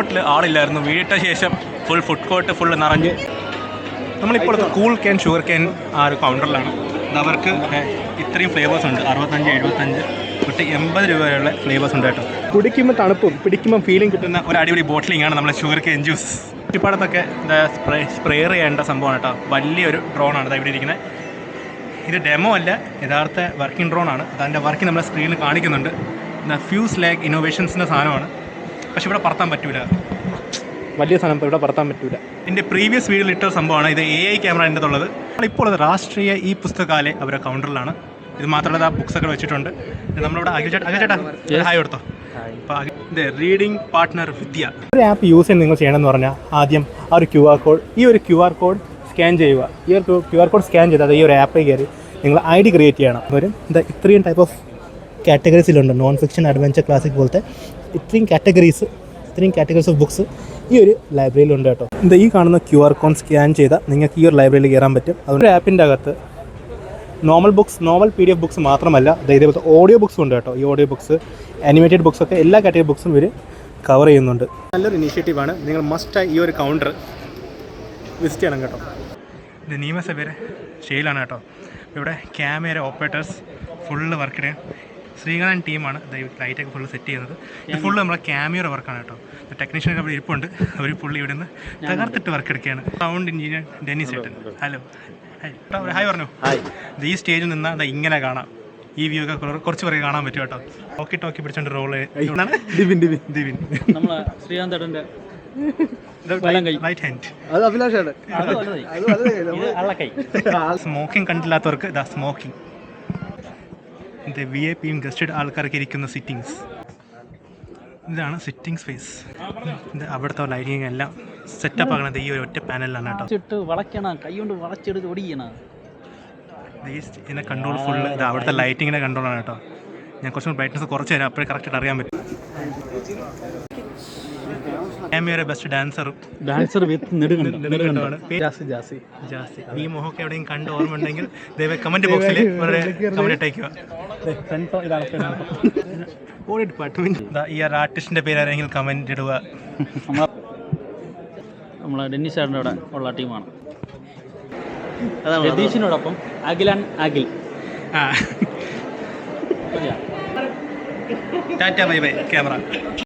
ഹോട്ടലിൽ ആളില്ലായിരുന്നു. വീട്ട ശേഷം ഫുൾ ഫുഡ് കോർട്ട് ഫുള്ള് നിറഞ്ഞ്. നമ്മളിപ്പോൾ കൂൾ ക്യാൻ ഷുഗർ ക്യാൻ ആ ഒരു കൗണ്ടറിലാണ്. അവർക്ക് ഇത്രയും ഫ്ലേവേഴ്സ് ഉണ്ട്. 65, 75 തൊട്ട് 80 രൂപ വരെയുള്ള ഫ്ലേവേഴ്സ് ഉണ്ട് കേട്ടോ. കുടിക്കുമ്പോൾ തണുപ്പും പിടിക്കുമ്പോൾ ഫീലിംഗ് കിട്ടുന്ന ഒരു അടിപൊളി ബോട്ടിലിംഗ് ആണ് നമ്മുടെ ഷുഗർ ക്യാൻ ജ്യൂസ്. ചുറ്റുപാടത്തൊക്കെ സ്പ്രേയർ ചെയ്യേണ്ട സംഭവമാണ് കേട്ടോ. വലിയൊരു ഡ്രോണാണ് ഇവിടെ ഇരിക്കുന്നത്. ഇത് ഡെമോ അല്ല, യഥാർത്ഥ വർക്കിംഗ് ഡ്രോണാണ്. അതിൻ്റെ വർക്കിംഗ് നമ്മുടെ സ്ക്രീനിൽ കാണിക്കുന്നുണ്ട്. ഫ്യൂസ് ലാഗ് ഇന്നോവേഷൻസിൻ്റെ സാധനമാണ്. പക്ഷെ ഇവിടെ പറത്താൻ പറ്റൂല, വലിയ സാധനം ഇവിടെ പറത്താൻ പറ്റൂല. എൻ്റെ പ്രീവിയസ് വീഡിയോയിൽ ഇട്ട സംഭവമാണ് ഇത്. AI ക്യാമറ എൻ്റെ ഉള്ളത്. ഇപ്പോൾ അത് രാഷ്ട്രീയ ഈ പുസ്തകാലയ അവരുടെ കൗണ്ടറിലാണ്. ഇത് മാത്രമല്ല ആ ബുക്സൊക്കെ വെച്ചിട്ടുണ്ട്. നമ്മളിവിടെ അകച്ചേട്ടാ ഹായ് കൊടുത്തോ. അപ്പോൾ ഇത് റീഡിംഗ് പാർട്ട്ണർ വിദ്യ. ഒരു ആപ്പ് യൂസ് ചെയ്യാൻ നിങ്ങൾ ചെയ്യണമെന്ന് പറഞ്ഞാൽ ആദ്യം ആ ഒരു QR കോഡ്, ഈ ഒരു QR കോഡ് സ്കാൻ ചെയ്യുക. ഈ ഒരു QR കോഡ് സ്കാൻ ചെയ്താൽ ഈ ഒരു ആപ്പിൽ കയറി നിങ്ങൾ ID ക്രിയേറ്റ് ചെയ്യണം. വരും ഇത്രയും ടൈപ്പ് ഓഫ് കാറ്റഗറീസിലുണ്ട്. നോൺ ഫിക്ഷൻ, അഡ്വഞ്ചർ, ക്ലാസിക് പോലത്തെ ഇത്രയും കാറ്റഗറീസ് ഓഫ് ബുക്സ് ഈ ഒരു ലൈബ്രറിയിലുണ്ട് കേട്ടോ. ഈ കാണുന്ന QR കോഡ് സ്കാൻ ചെയ്താൽ നിങ്ങൾക്ക് ഈ ഒരു ലൈബ്രറിയിൽ കയറാൻ പറ്റും. അതുകൊണ്ട് ആപ്പിൻ്റെ അകത്ത് നോർമൽ PDF ബുക്സ് മാത്രമല്ല, ഇതേപോലത്തെ ഓഡിയോ ബുക്സും ഉണ്ട് കേട്ടോ. ഈ ഓഡിയോ ബുക്സ്, അനിമേറ്റഡ് ബുക്സൊക്കെ എല്ലാ കാറ്റഗറി ബുക്സും ഇവർ കവർ ചെയ്യുന്നുണ്ട്. നല്ലൊരു ഇനീഷ്യേറ്റീവാണ്. നിങ്ങൾ മസ്റ്റായി ഈ ഒരു കൗണ്ടർ വിസിറ്റ് ചെയ്യണം കേട്ടോ. ഇത് നിയമസഭയുടെ സ്റ്റേയിലാണ് കേട്ടോ. ഇവിടെ ക്യാമറ ഓപ്പറേറ്റേഴ്സ് ഫുള്ള് വർക്ക് ചെയ്യാൻ ശ്രീകാന്ത് ടീമാണ് ലൈറ്റൊക്കെ ഫുള്ള് സെറ്റ് ചെയ്യുന്നത്. ഇത് ഫുള്ള് നമ്മളെ ക്യാമറ വർക്കാണ് കേട്ടോ. ടെക്നീഷ്യനൊക്കെ അവിടെ ഇരിപ്പുണ്ട്. അവർ ഫുള്ള് ഇവിടെ നിന്ന് തകർത്തിട്ട് വർക്ക് എടുക്കുകയാണ്. സൗണ്ട് എഞ്ചിനീയർ ഡെന്നിസ് ചേട്ടൻ. ഹലോ ഹായ് പറഞ്ഞു. ഈ സ്റ്റേജിൽ നിന്നാൽ ഇങ്ങനെ കാണാം. ഈ വ്യൂ ഒക്കെ കുറച്ച് പേർക്ക് കാണാൻ പറ്റും കേട്ടോ. ടോക്കി പിടിച്ചോണ്ട് റോള് ദിവിൻ ശ്രീകാന്ത് ചേട്ടൻ്റെ റൈറ്റ് ഹാൻഡ്. സ്മോക്കിംഗ് കണ്ടില്ലാത്തവർക്ക് ഇതാ സ്മോക്കിംഗ്. VIP ഗസ്റ്റഡ് ആൾക്കാർക്ക് ഇരിക്കുന്ന സിറ്റിങ്സ്. ഇതാണ് സിറ്റിംഗ് സ്പേസ്. ഇത് അവിടുത്തെ ലൈറ്റിംഗ് എല്ലാം സെറ്റപ്പ് ആകണത് ഈ ഒരു ഒറ്റ പാനലിലാണ് കേട്ടോ. വളയ്ക്കണം, കൈ കൊണ്ട് വളച്ചെടുത്ത് ഓടിക്കണം. ഇതിനെ കൺട്രോൾ ഫുള്ള് ഇത് അവിടുത്തെ ലൈറ്റിങ്ങിൻ്റെ കൺട്രോളാണ് കേട്ടോ. ഞാൻ കുറച്ചും ബ്രൈറ്റ്നസ് കുറച്ച് തരാം, അപ്പോഴേ കറക്റ്റായിട്ട് അറിയാൻ പറ്റും. ക്യാമറ ബെസ്റ്റ് ഡാൻസർ വിത്ത് നെടുകണ്ടമാണ്. ഈ മോഹൊക്കെ എവിടെയും കണ്ട് ഓർമ്മ ഉണ്ടെങ്കിൽ ദയവായി കമന്റ് ബോക്സിൽ കമന്റ് ഇട്ടേക്കുക. ഈ ആർട്ടിസ്റ്റിന്റെ പേര് ആരെങ്കിലും കമന്റ് ഇടുക. നമ്മളെ ഡെന്നിസ് ചേട്ടൻ്റെ അവിടെ ഉള്ള ടീമാണ്. രതീഷിനോടൊപ്പം Akhil. Tata bye bye camera.